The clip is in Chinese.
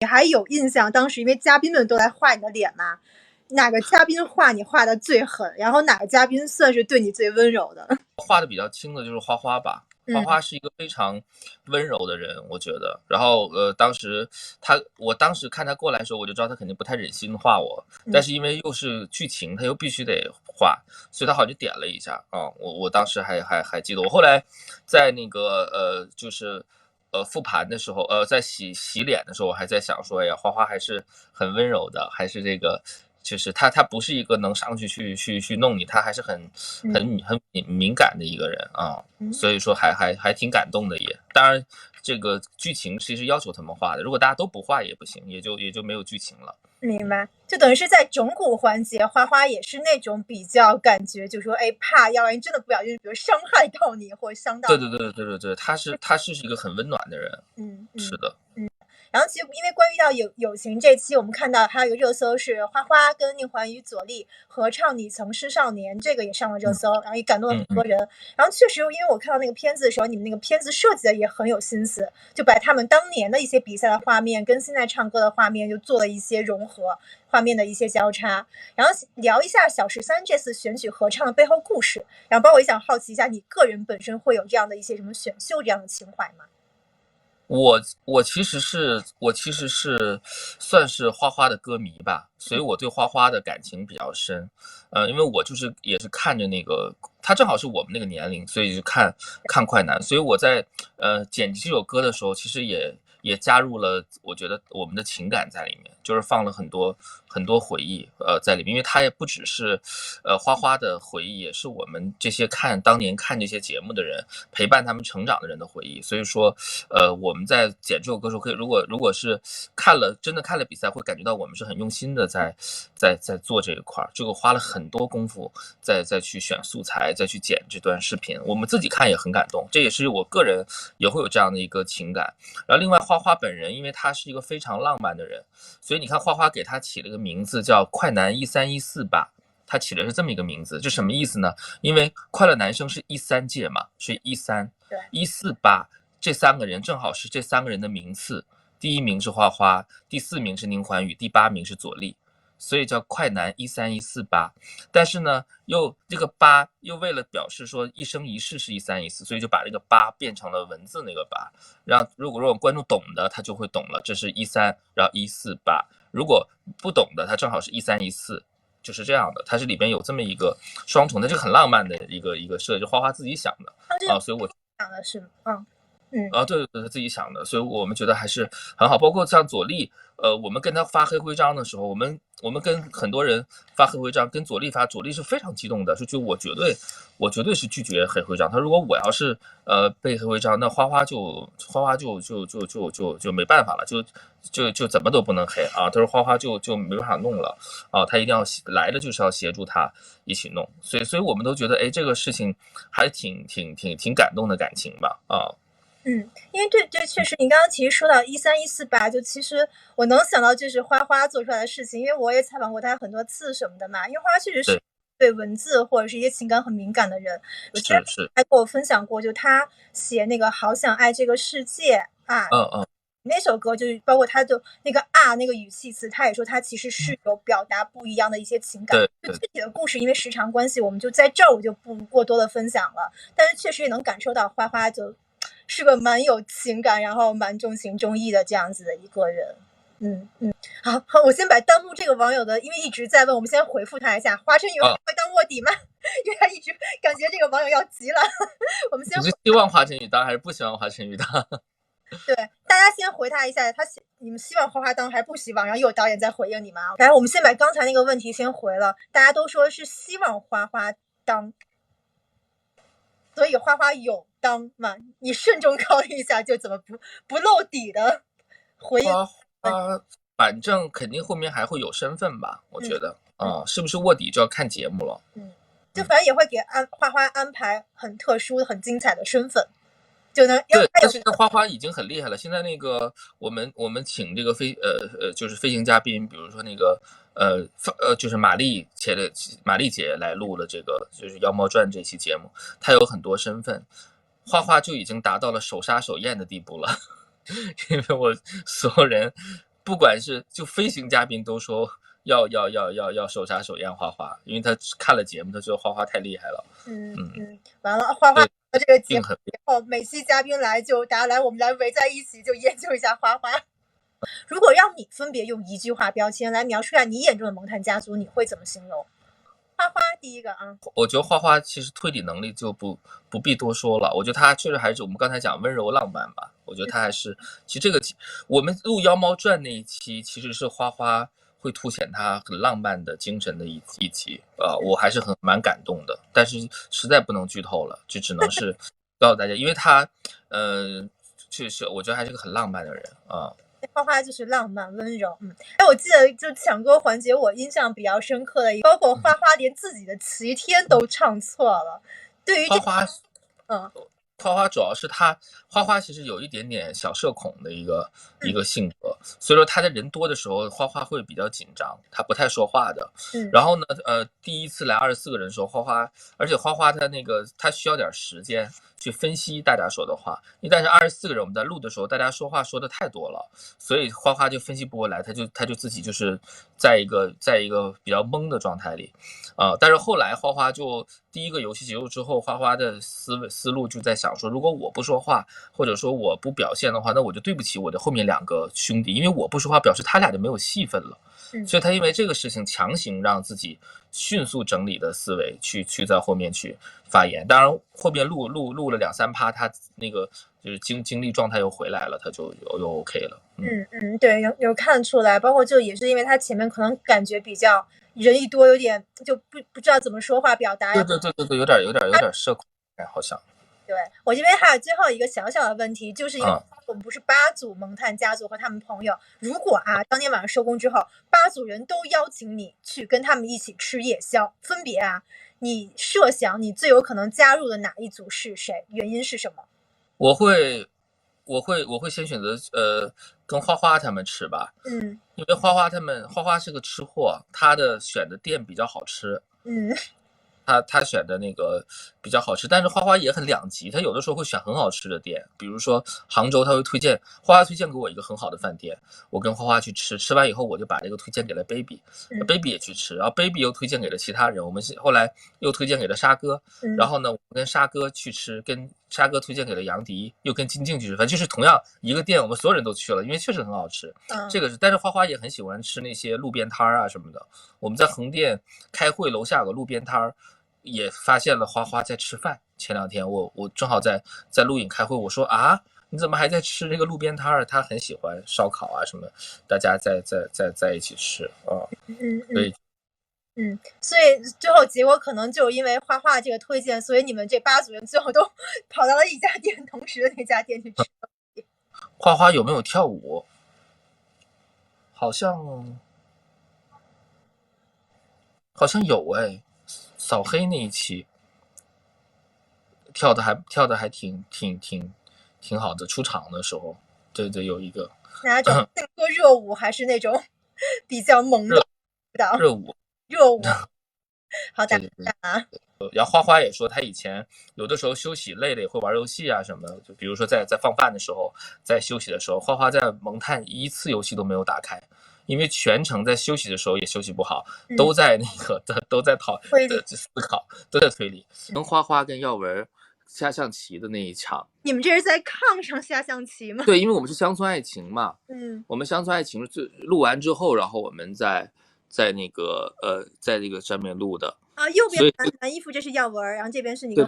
你还有印象当时因为嘉宾们都来画你的脸嘛，哪个嘉宾画你画的最狠，然后哪个嘉宾算是对你最温柔的？画的比较轻的就是花花吧。花花是一个非常温柔的人，我觉得。然后我当时看他过来的时候，我就知道他肯定不太忍心画我，但是因为又是剧情，他又必须得画，所以他好像就点了一下啊。我当时还记得，我后来在那个就是复盘的时候，在洗脸的时候，我还在想说，哎呀，花花还是很温柔的，还是这个。就是他不是一个能上去弄你，他还是很敏感的一个人啊，所以说还挺感动的也。当然，这个剧情其实要求他们画的，如果大家都不画也不行，也就没有剧情了。明白，就等于是在整蛊环节，花花也是那种比较感觉，就说哎怕，要不然真的不小心，比如伤害到你或者伤到你。对，他是一个很温暖的人。是的。然后其实因为关于到友情这期，我们看到还有一个热搜是花花跟宁桓宇、左立合唱《你曾是少年》，这个也上了热搜，然后也感动了很多人。然后确实，因为我看到那个片子的时候，你们那个片子设计的也很有心思，就把他们当年的一些比赛的画面跟现在唱歌的画面就做了一些融合，画面的一些交叉。然后聊一下小13这次选举合唱的背后故事，然后包括也想好奇一下，你个人本身会有这样的一些什么选秀这样的情怀吗？我其实是算是花花的歌迷吧，所以我对花花的感情比较深。因为我也是看着那个他正好是我们那个年龄，所以就看快男，所以我在剪辑这首歌的时候，其实也加入了我觉得我们的情感在里面，就是放了很多回忆在里面，因为它也不只是花花的回忆，也是我们这些当年看这些节目的人陪伴他们成长的人的回忆。所以说我们在剪这首歌的时候，可以如果是真的看了比赛，会感觉到我们是很用心的在做这一块，这个花了很多功夫再去选素材，再去剪这段视频，我们自己看也很感动，这也是我个人也会有这样的一个情感。然后另外花花本人，因为他是一个非常浪漫的人，所以你看花花给他起了一个名字叫快男13148，他起的是这么一个名字，这什么意思呢？因为快乐男生是13届嘛，所以13，148这3个人正好是这3个人的名次，第1名是花花，第4名是宁桓宇，第8名是左立，所以叫快男13148。但是呢，这个8又为了表示说一生一世是1314，所以就把这个8变成了文字那个8，让如果观众懂的他就会懂了，这是13，然后148。如果不懂的，他正好是1314。就是这样的，它是里边有这么一个双重的，这个很浪漫的一个设计，花花自己想的啊，所以我想的是对，他自己想的，所以我们觉得还是很好。包括像左立，我们跟他发黑徽章的时候，我们跟很多人发黑徽章，跟左立发，左立是非常激动的，说就我绝对是拒绝黑徽章。他如果我要是被黑徽章，那花花就没办法了，就怎么都不能黑啊。他说花花就没办法弄了啊，他一定要来的就是要协助他一起弄，所以我们都觉得，哎，这个事情还挺感动的感情吧啊。因为对，确实，你刚刚其实说到13148，就其实我能想到就是花花做出来的事情，因为我也采访过他很多次什么的嘛。因为花花确实是对文字或者是一些情感很敏感的人，是还跟我分享过，就他写那个《好想爱这个世界》啊，那首歌就是包括他就那个那个语气词，他也说他其实是有表达不一样的一些情感。就具体的故事，因为时长关系，我们就在这儿我就不过多的分享了。但是确实也能感受到花花就是个蛮有情感，然后蛮重情重义的这样子的一个人。好，我先把弹幕这个网友的，因为一直在问，我们先回复他一下。华晨宇会当卧底吗？因为他一直感觉这个网友要急了。我们先，你是希望华晨宇当还是不希望华晨宇当？对，大家先回他一下，你们希望花花当还是不希望？然后又有导演在回应你们啊。来，我们先把刚才那个问题先回了，大家都说是希望花花当，所以花花有当吗？你慎重考虑一下，就怎么不露底的回应。反正肯定后面还会有身份吧，我觉得是不是卧底就要看节目了。就反正也会给花花安排很特殊、很精彩的身份。就能对，但是花花已经很厉害了。现在那个我们请这个就是飞行嘉宾，比如说那个就是玛丽姐来录了这个就是《妖猫传》这期节目，她有很多身份，花花就已经达到了手杀手艳的地步了。因为我所有人不管是就飞行嘉宾都说要手杀手验花花，因为他看了节目，他觉得花花太厉害了。完了，花花这个节目以后，每期嘉宾来就大家来，我们来围在一起就研究一下花花。如果让你分别用一句话标签来描述一下你眼中的蒙探家族，你会怎么形容？花花第一个啊，我觉得花花其实推理能力就不必多说了。我觉得他确实还是我们刚才讲温柔浪漫吧。我觉得他还是，其实这个我们录《妖猫传》那一期，其实是花花会凸显他很浪漫的精神的一集我还是蛮感动的。但是实在不能剧透了，就只能是告诉大家，因为他确实我觉得还是个很浪漫的人啊。花花就是浪漫温柔，我记得就抢歌环节，我印象比较深刻的，包括花花连自己的齐天都唱错了。对于花花，花花主要是花花其实有一点点小社恐的一个性格，所以说他在人多的时候，花花会比较紧张，他不太说话的。然后呢，第一次来24个人的时候，而且花花他需要点时间去分析大家说的话，但是24个人我们在录的时候，大家说话说的太多了，所以花花就分析不过来，他就自己就是在一个比较懵的状态里，但是后来花花就第一个游戏结束之后，花花的思路就在想说，如果我不说话，或者说我不表现的话，那我就对不起我的后面2个兄弟，因为我不说话表示他俩就没有戏份了。所以他因为这个事情强行让自己迅速整理的思维去在后面去发言。当然后面录了2-3趴，他那个就是精力状态又回来了，他就又 OK 了。对，有看出来，包括就也是因为他前面可能感觉比较人一多，有点就不知道怎么说话表达。对，有点社恐好像。对，我这边还有最后一个小小的问题，就是因为我们不是8组蒙探家族和他们朋友，如果当天晚上收工之后，8组人都邀请你去跟他们一起吃夜宵，分别你设想你最有可能加入的哪一组是谁？原因是什么？我会先选择跟花花他们吃吧。因为花花是个吃货，他的选的店比较好吃。他选的那个比较好吃，但是花花也很两极，他有的时候会选很好吃的店，比如说杭州他会花花推荐给我一个很好的饭店，我跟花花去吃完以后，我就把这个推荐给了 baby，baby 也去吃，然后 baby 又推荐给了其他人，我们后来又推荐给了沙哥，然后呢我跟沙哥去吃，跟沙哥推荐给了杨迪，又跟金靖去吃，反正就是同样一个店，我们所有人都去了，因为确实很好吃。这个是，但是花花也很喜欢吃那些路边摊啊什么的。我们在横店开会，楼下有个路边摊，也发现了花花在吃饭。前2天我正好在录影开会，我说你怎么还在吃这个路边摊？他很喜欢烧烤啊什么，大家在一起吃所以最后结果可能就因为花花这个推荐，所以你们这8组人最后都跑到了一家店，同时的那家店去吃。花花有没有跳舞？好像有扫黑那一期跳的还挺好的，出场的时候，对，有一个哪种那个热舞还是那种比较猛的热舞？好的然后花花也说，他以前有的时候休息累了也会玩游戏啊什么的，就比如说在放饭的时候，在休息的时候，花花在蒙探1次游戏都没有打开，因为全程在休息的时候也休息不好，都在都在思考，都在推理。跟花花跟耀文下象棋的那一场，你们这是在炕上下象棋吗？对，因为我们是乡村爱情嘛，我们乡村爱情录完之后，然后我们在那个在这个上面录的右边蓝衣服这是耀文，然后这边是你。对。